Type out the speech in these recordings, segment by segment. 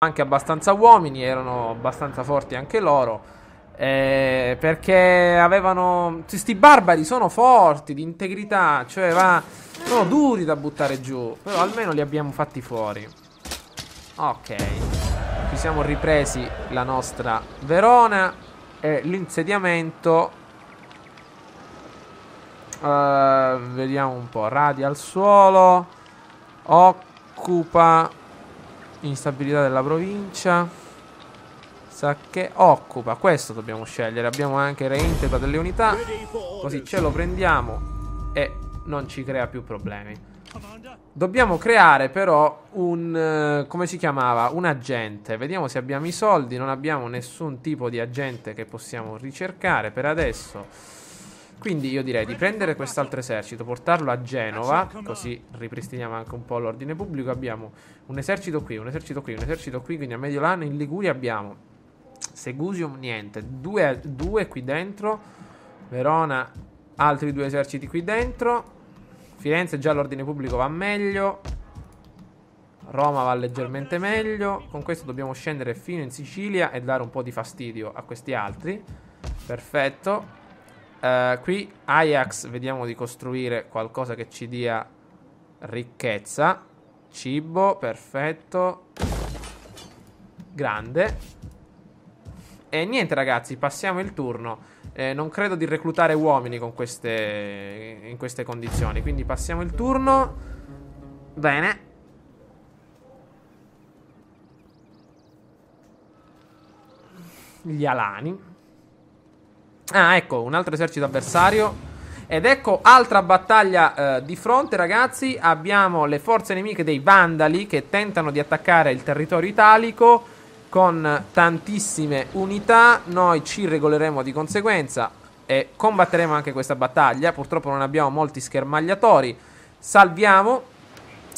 anche abbastanza uomini, erano abbastanza forti anche loro. Perché avevano. Sti barbari sono forti, di integrità, cioè sono duri da buttare giù. Però almeno li abbiamo fatti fuori. Ok. Ci siamo ripresi la nostra Verona. E l'insediamento. Vediamo un po'. Radia al suolo. Occupa. Instabilità della provincia. Sa che occupa. Questo dobbiamo scegliere. Abbiamo anche reintegra delle unità. Così ce lo prendiamo e non ci crea più problemi. Dobbiamo creare però come si chiamava? Un agente. Vediamo se abbiamo i soldi. Non abbiamo nessun tipo di agente che possiamo ricercare per adesso. Quindi io direi di prendere quest'altro esercito, portarlo a Genova, così ripristiniamo anche un po' l'ordine pubblico. Abbiamo un esercito qui, un esercito qui, un esercito qui, quindi a Mediolano in Liguria abbiamo Segusium niente, due qui dentro, Verona altri 2 eserciti qui dentro, Firenze già l'ordine pubblico va meglio, Roma va leggermente meglio. Con questo dobbiamo scendere fino in Sicilia e dare un po' di fastidio a questi altri. Perfetto. Qui Ajax vediamo di costruire qualcosa che ci dia ricchezza. Cibo, perfetto. Grande. E niente ragazzi, passiamo il turno. Non credo di reclutare uomini in queste condizioni. Quindi passiamo il turno. Bene. Gli Alani. Ah, ecco, un altro esercito avversario. Ed ecco, altra battaglia di fronte, ragazzi. Abbiamo le forze nemiche dei Vandali che tentano di attaccare il territorio italico con tantissime unità. Noi ci regoleremo di conseguenza e combatteremo anche questa battaglia. Purtroppo non abbiamo molti schermagliatori. Salviamo.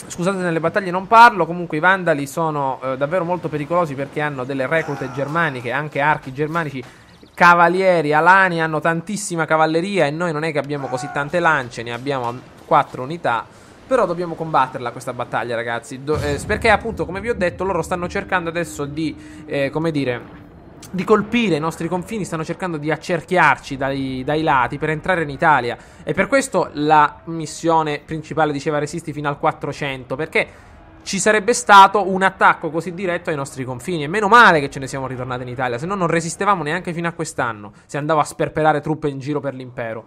Scusate, nelle battaglie non parlo. Comunque i Vandali sono davvero molto pericolosi perché hanno delle reclute germaniche, anche archi germanici. Cavalieri, alani hanno tantissima cavalleria e noi non è che abbiamo così tante lance, ne abbiamo 4 unità. Però dobbiamo combatterla questa battaglia, ragazzi, perché appunto, come vi ho detto, loro stanno cercando adesso di, come dire, di colpire i nostri confini. Stanno cercando di accerchiarci dai lati per entrare in Italia. E per questo la missione principale diceva resisti fino al 400, perché ci sarebbe stato un attacco così diretto ai nostri confini. E meno male che ce ne siamo ritornati in Italia, se no non resistevamo neanche fino a quest'anno, se andavo a sperperare truppe in giro per l'impero.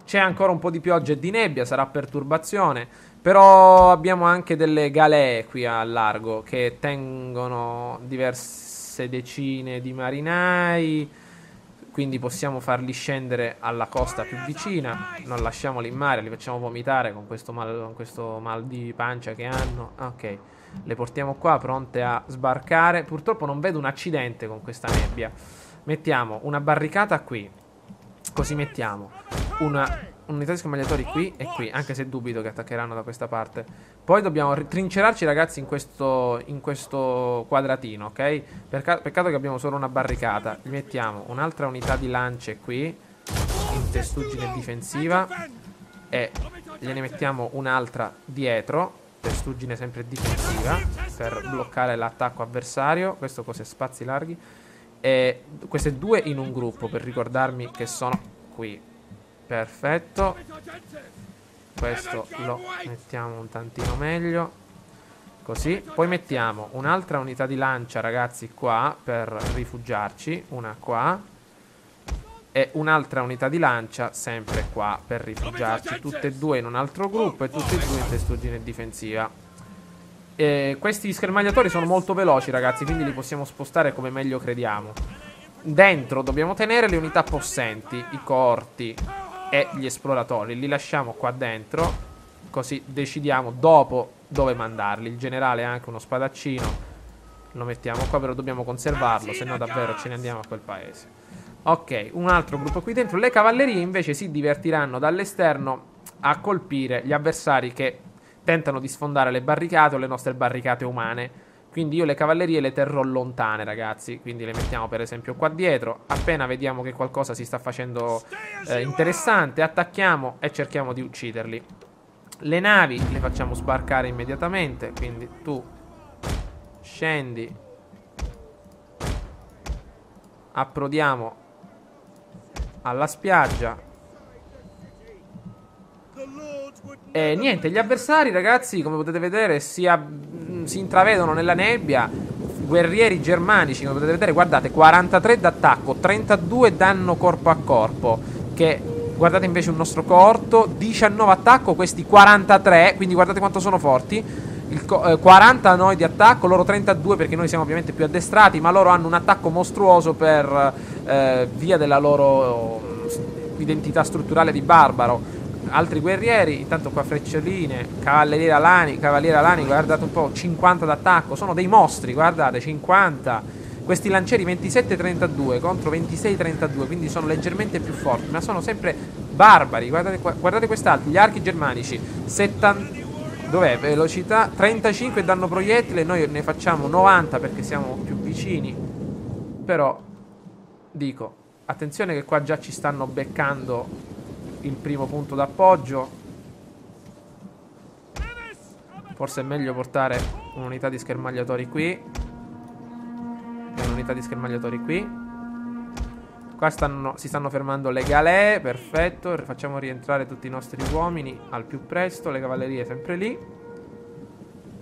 C'è ancora un po' di pioggia e di nebbia, sarà perturbazione. Però abbiamo anche delle galee qui al largo che tengono diverse decine di marinai. Quindi possiamo farli scendere alla costa più vicina. Non lasciamoli in mare, li facciamo vomitare con questo mal di pancia che hanno. Ok, le portiamo qua pronte a sbarcare. Purtroppo non vedo un accidente con questa nebbia. Mettiamo una barricata qui. Così mettiamo un'unità di schermagliatori qui e qui, anche se dubito che attaccheranno da questa parte. Poi dobbiamo trincerarci, ragazzi, in questo quadratino, ok? Peccato che abbiamo solo una barricata. Gli mettiamo un'altra unità di lance qui, in testuggine difensiva, e gliene mettiamo un'altra dietro, testuggine sempre difensiva, per bloccare l'attacco avversario. Questo cos'è? Spazi larghi. E queste 2 in un gruppo, per ricordarmi che sono qui. Perfetto. Questo lo mettiamo un tantino meglio. Così. Poi mettiamo un'altra unità di lancia, ragazzi, qua, per rifugiarci. Una qua. E un'altra unità di lancia sempre qua, per rifugiarci. Tutte e 2 in un altro gruppo e tutte e 2 in testuggine difensiva. Questi schermagliatori sono molto veloci, ragazzi, quindi li possiamo spostare come meglio crediamo. Dentro dobbiamo tenere le unità possenti, i coorti e gli esploratori. Li lasciamo qua dentro, così decidiamo dopo dove mandarli. Il generale ha anche uno spadaccino, lo mettiamo qua, però dobbiamo conservarlo, se no davvero ce ne andiamo a quel paese. Ok, un altro gruppo qui dentro. Le cavallerie invece si divertiranno dall'esterno a colpire gli avversari che tentano di sfondare le barricate o le nostre barricate umane. Quindi io le cavallerie le terrò lontane, ragazzi. Quindi le mettiamo per esempio qua dietro. Appena vediamo che qualcosa si sta facendo interessante, attacchiamo e cerchiamo di ucciderli. Le navi le facciamo sbarcare immediatamente. Quindi tu scendi approdiamo alla spiaggia. E niente, gli avversari, ragazzi, come potete vedere, si intravedono nella nebbia. Guerrieri germanici, come potete vedere, guardate, 43 d'attacco, 32 danno corpo a corpo. Che, guardate invece un nostro coorto, 19 attacco, questi 43, quindi guardate quanto sono forti. 40 noi di attacco, loro 32 perché noi siamo ovviamente più addestrati, ma loro hanno un attacco mostruoso per via della loro identità strutturale di barbaro. Altri guerrieri, intanto qua freccialine, cavalieri alani, guardate un po', 50 d'attacco, sono dei mostri, guardate, 50. Questi lancieri 27-32 contro 26-32, quindi sono leggermente più forti, ma sono sempre barbari. Guardate qua, guardate quest'altro, gli archi germanici, 70. Dov'è? Velocità 35 danno proiettile. Noi ne facciamo 90 perché siamo più vicini. Però dico, attenzione che qua già ci stanno beccando il primo punto d'appoggio. Forse è meglio portare un'unità di schermagliatori qui e un'unità di schermagliatori qui. Qua si stanno fermando le galee. Perfetto. Facciamo rientrare tutti i nostri uomini al più presto. Le cavallerie sempre lì.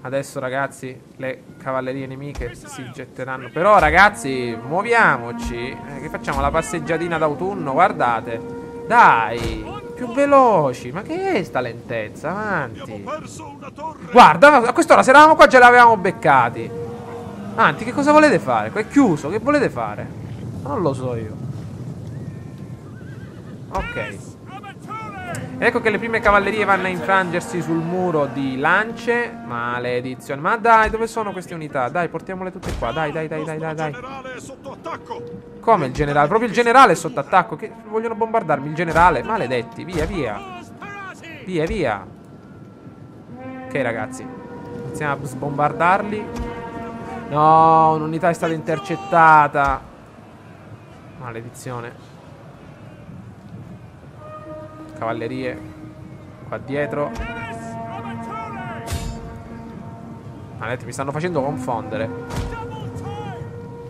Adesso, ragazzi, le cavallerie nemiche si getteranno. Però, ragazzi, muoviamoci. Che facciamo la passeggiatina d'autunno? Guardate. Dai, più veloci. Ma che è sta lentezza? Avanti. Guarda, a quest'ora se eravamo qua già l'avevamo beccati. Avanti, che cosa volete fare? Qua è chiuso. Che volete fare? Non lo so io. Ok. Ecco che le prime cavallerie vanno a infrangersi sul muro di lance. Maledizione. Ma dai, dove sono queste unità? Dai, portiamole tutte qua. Dai. Come il generale? Proprio il generale è sotto attacco. Che vogliono bombardarmi il generale? Maledetti. Via. Ok, ragazzi, iniziamo a sbombardarli. No, un'unità è stata intercettata. Maledizione. Cavallerie qua dietro. Mi stanno facendo confondere.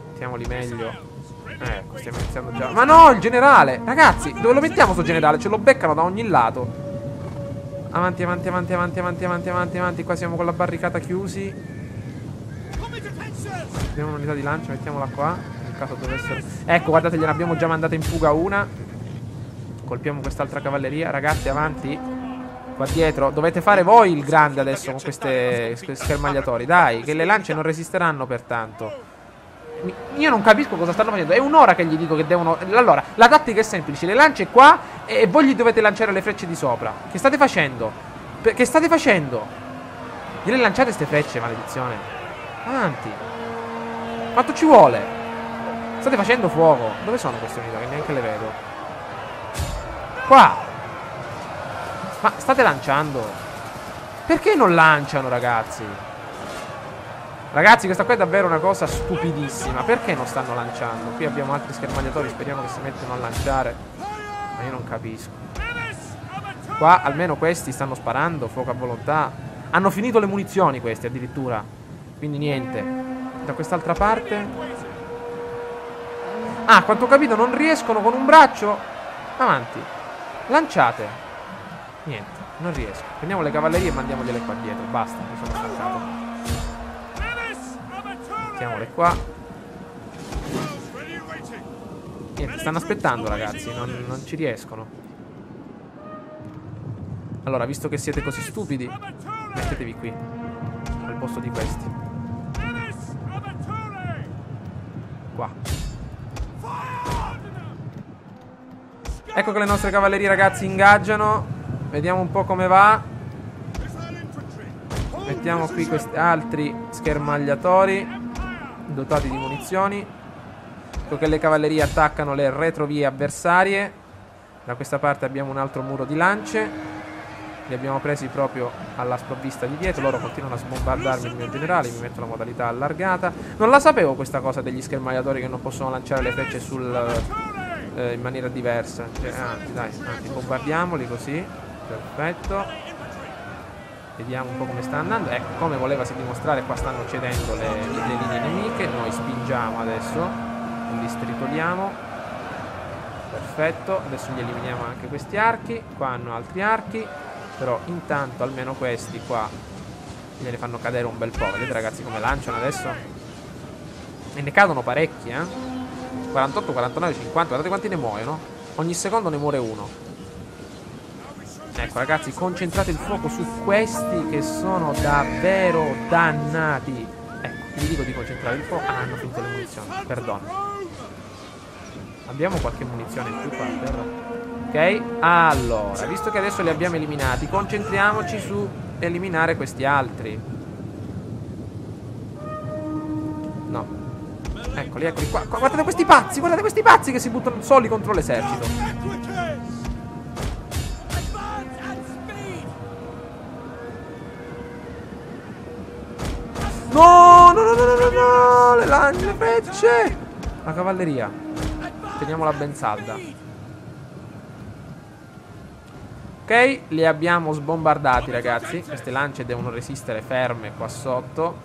Mettiamoli meglio. Ecco, stiamo iniziando già. Ma no, il generale! Ragazzi, dove lo mettiamo sto generale? Ce lo beccano da ogni lato. Avanti. Qua siamo con la barricata chiusi. Abbiamo un'unità di lancia, mettiamola qua. In caso dovessero... Ecco, guardate, gliene abbiamo già mandata in fuga una. Colpiamo quest'altra cavalleria. Ragazzi, avanti. Qua dietro. Dovete fare voi il grande adesso con questi schermagliatori. Dai, che le lance non resisteranno per tanto. Io non capisco cosa stanno facendo. È un'ora che gli dico che devono... Allora, la tattica è semplice. Le lance qua e voi gli dovete lanciare le frecce di sopra. Che state facendo? Che state facendo? Gliele lanciate ste frecce, maledizione. Avanti. Quanto ci vuole? State facendo fuoco. Dove sono queste unità? Che neanche le vedo. Qua. Ma state lanciando? Perché non lanciano, ragazzi? Ragazzi, questa qua è davvero una cosa stupidissima. Perché non stanno lanciando? Qui abbiamo altri schermagliatori. Speriamo che si mettano a lanciare. Ma io non capisco. Qua almeno questi stanno sparando. Fuoco a volontà. Hanno finito le munizioni questi addirittura. Quindi niente. Da quest'altra parte. Ah, a quanto ho capito non riescono con un braccio. Avanti. Lanciate. Niente, non riesco. Prendiamo le cavallerie e mandiamogliele qua dietro. Basta, mi sono stancato. Mettiamole qua. Niente, stanno aspettando, ragazzi. Non ci riescono. Allora, visto che siete così stupidi, mettetevi qui al posto di questi. Qua. Ecco che le nostre cavallerie, ragazzi, ingaggiano. Vediamo un po' come va. Mettiamo qui questi altri schermagliatori dotati di munizioni. Ecco che le cavallerie attaccano le retrovie avversarie. Da questa parte abbiamo un altro muro di lance. Li abbiamo presi proprio alla sprovvista di dietro. Loro continuano a sbombardarmi il mio generale. Mi metto la modalità allargata. Non la sapevo questa cosa degli schermagliatori che non possono lanciare le frecce in maniera diversa. Anzi, bombardiamoli così. Perfetto. Vediamo un po' come sta andando. Ecco, come volevasi dimostrare, qua stanno cedendo le linee nemiche. Noi spingiamo adesso. li stritoliamo. Perfetto, adesso gli eliminiamo anche questi archi. Qua hanno altri archi, però intanto almeno questi qua gliene fanno cadere un bel po'. Vedete ragazzi come lanciano adesso? E ne cadono parecchi, 48, 49, 50. Guardate quanti ne muoiono. Ogni secondo ne muore uno. Ecco ragazzi, concentrate il fuoco su questi che sono davvero dannati. Ecco, vi dico di concentrare il fuoco. Ah, hanno finito le munizioni, perdono. Abbiamo qualche munizione in più qua a terra. Ok, allora, visto che adesso li abbiamo eliminati, concentriamoci su eliminare questi altri. No. Eccoli, eccoli qua. Guardate questi pazzi che si buttano soli contro l'esercito. No, no, no, no, no, no, le frecce. La cavalleria. Teniamola ben salda. Ok, li abbiamo sbombardati ragazzi. Queste lance devono resistere ferme qua sotto,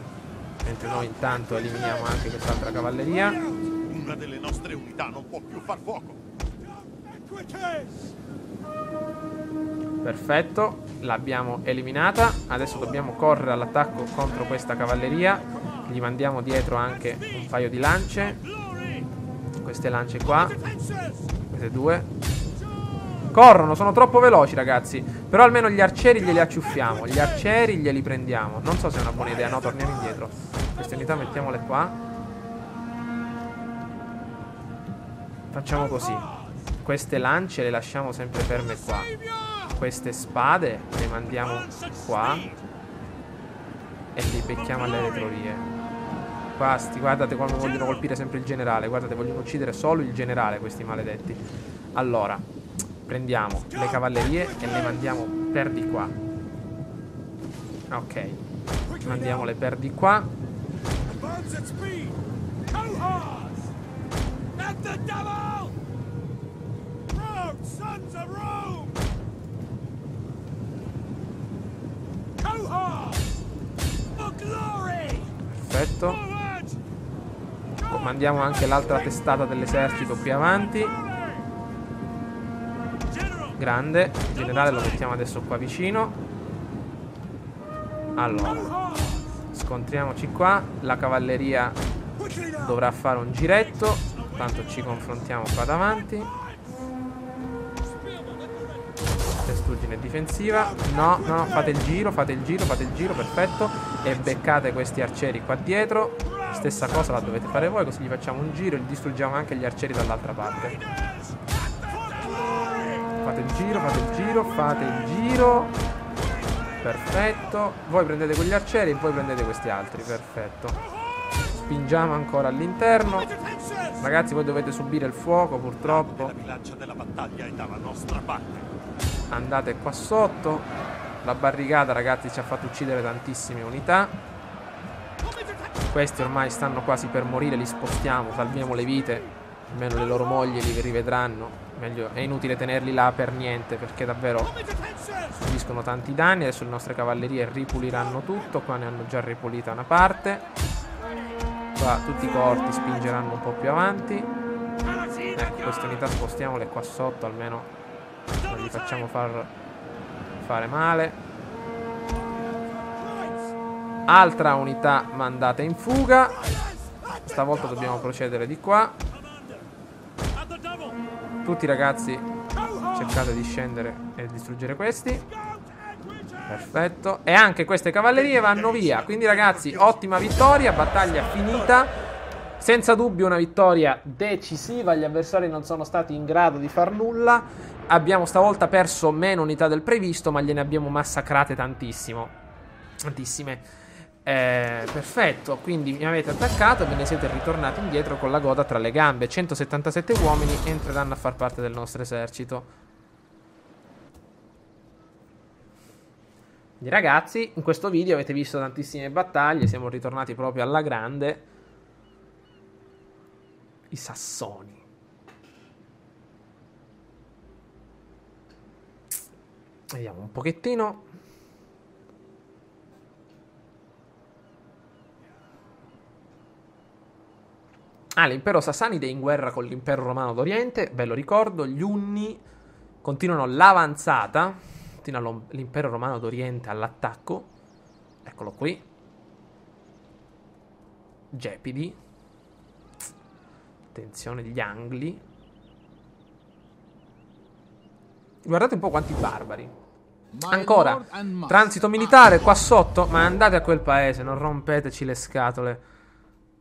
mentre noi intanto eliminiamo anche quest'altra cavalleria. Una delle nostre unità non può più far fuoco. Perfetto, l'abbiamo eliminata. Adesso dobbiamo correre all'attacco contro questa cavalleria. Gli mandiamo dietro anche un paio di lance. Queste lance qua. Queste due. Corrono, sono troppo veloci ragazzi. Però almeno gli arcieri glieli acciuffiamo. Gli arcieri glieli prendiamo. Non so se è una buona idea. No, torniamo indietro. Queste unità mettiamole qua. Facciamo così. Queste lance le lasciamo sempre ferme qua. Queste spade le mandiamo qua e li becchiamo alle retrovie. Basti, guardate come vogliono colpire sempre il generale. Guardate, vogliono uccidere solo il generale questi maledetti. Allora, prendiamo le cavallerie e le mandiamo per di qua. Ok, mandiamole per di qua. Perfetto. Mandiamo anche l'altra testata dell'esercito qui avanti. Grande. Il generale lo mettiamo adesso qua vicino. Allora, scontriamoci qua. La cavalleria dovrà fare un giretto. Tanto ci confrontiamo qua davanti. Testuggine difensiva. No, no, fate il giro, fate il giro, fate il giro, perfetto. E beccate questi arcieri qua dietro. Stessa cosa la dovete fare voi, così gli facciamo un giro e distruggiamo anche gli arcieri dall'altra parte. Fate il giro, fate il giro, fate il giro. Perfetto. Voi prendete quegli arcieri e voi prendete questi altri. Perfetto. Spingiamo ancora all'interno. Ragazzi, voi dovete subire il fuoco purtroppo. La bilancia della battaglia è dalla nostra parte. Andate qua sotto. La barricata ragazzi ci ha fatto uccidere tantissime unità. Questi ormai stanno quasi per morire. Li spostiamo, salviamo le vite. Almeno le loro mogli li rivedranno. Meglio, è inutile tenerli là per niente, perché davvero subiscono tanti danni. Adesso le nostre cavallerie ripuliranno tutto. Qua ne hanno già ripulita una parte. Qua tutti i corti spingeranno un po' più avanti. Ecco, queste unità spostiamole qua sotto, almeno non gli facciamo fare male. Altra unità mandata in fuga. Stavolta dobbiamo procedere di qua. Tutti ragazzi cercate di scendere e distruggere questi. Perfetto. E anche queste cavallerie vanno via. Quindi ragazzi, ottima vittoria. Battaglia finita. Senza dubbio una vittoria decisiva. Gli avversari non sono stati in grado di far nulla. Abbiamo stavolta perso meno unità del previsto, ma gliene abbiamo massacrate tantissimo. Tantissime. Perfetto, quindi mi avete attaccato e ve ne siete ritornati indietro con la goda tra le gambe. 177 uomini entreranno a far parte del nostro esercito. Quindi ragazzi, in questo video avete visto tantissime battaglie. Siamo ritornati proprio alla grande. I sassoni. Vediamo un pochettino. Ah, l'impero Sassanide è in guerra con l'impero romano d'Oriente, ve lo ricordo, gli Unni continuano l'avanzata, continua l'impero romano d'Oriente all'attacco, eccolo qui, Gepidi, attenzione gli Angli, guardate un po' quanti barbari, ancora, transito militare qua sotto, ma andate a quel paese, non rompeteci le scatole.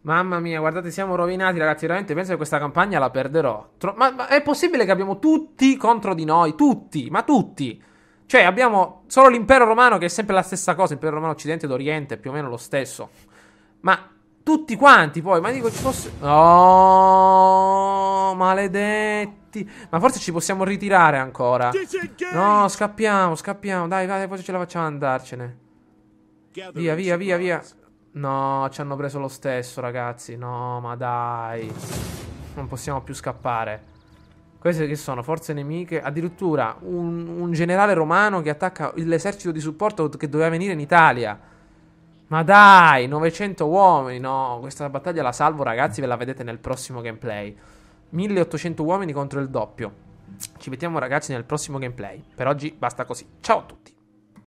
Mamma mia, guardate, siamo rovinati, ragazzi. Veramente penso che questa campagna la perderò. Ma è possibile che abbiamo tutti contro di noi? Tutti, ma tutti. Cioè, abbiamo solo l'impero romano, che è sempre la stessa cosa. Impero romano occidente ed oriente, più o meno lo stesso. Ma tutti quanti, poi. Ma dico, ci fosse... Oh, maledetti. Ma forse ci possiamo ritirare ancora. No, scappiamo. Dai, poi ce la facciamo andarcene. Via. No, ci hanno preso lo stesso, ragazzi. No, ma dai. Non possiamo più scappare. Queste che sono? Forze nemiche. Addirittura un generale romano che attacca l'esercito di supporto che doveva venire in Italia. Ma dai, 900 uomini. No, questa battaglia la salvo, ragazzi. Ve la vedete nel prossimo gameplay. 1800 uomini contro il doppio. Ci vediamo, ragazzi, nel prossimo gameplay. Per oggi basta così. Ciao a tutti.